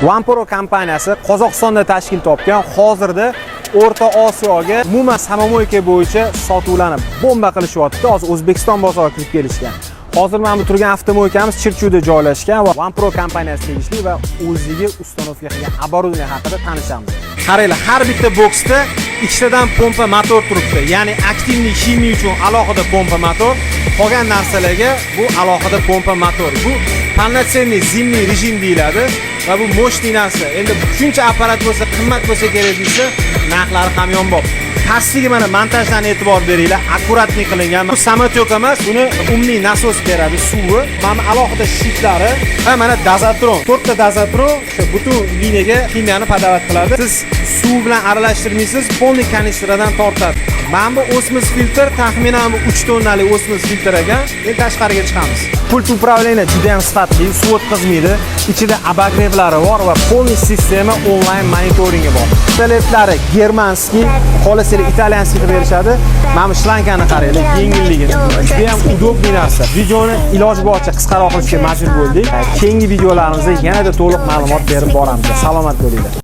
OnePro kompaniyasi Qozog'istonda tashkil topgan, hozirda O'rta Osiyoga umuman samomoyka bo'yicha sotuvlarni bomba qilishyapti. Hozir O'zbekiston bozoriga kirib kelishgan. Hozir mana bu turgan avtomobilkamiz Chirchuvda joylashgan va OnePro kompaniyasiga tegishli va o'ziga ustanovka qilgan оборудование haqida tanishamiz. Qaranglar, har bitta boksda ikkitadan pompa motor turibdi. Ya'ni aktivniy shimiy uchun alohida pompa motor, qolgan narsalarga bu alohida pompa motor. Bu полноценный zimniy rejim deyiladi va bu mo'shli narsa. Endi shuncha apparat bo'lsa, qimmat bo'lsa kerak desa, narxlari ham yonbob. Pastiga mana montajdan e'tibor beringlar, akkuratlik qilingan. Bu samotyoq emas, buni umniy nasos beradi, suvi. Mana alohida shiftlari va mana dozatron. 4 ta dozatron butun liniyaga kimyoni podovat qiladi. Siz suv bilan aralashtirmaysiz, polniy kanistradan tortadi. Mana bu osmos filtr, taxminan 3 tonnalik osmos filtr ekan. Endi tashqariga chiqamiz. Pult upravleniya juda ham sifatli, suv o'tkazmaydi. Ichida abagrevlari bor va polniy sistema onlayn monitoringi bor. Telefonlari germanskiy, qolasi italyanskiy qilib berishadi. Mana bu shlankani qaranglar, yengilligini. Juda ham udobniy narsa. Videoni iloji boricha qisqaroq qilishga majbur bo'ldik. Keyingi videolarimizda yanada to'liq ma'lumot berib boramiz. Salomat bo'linglar.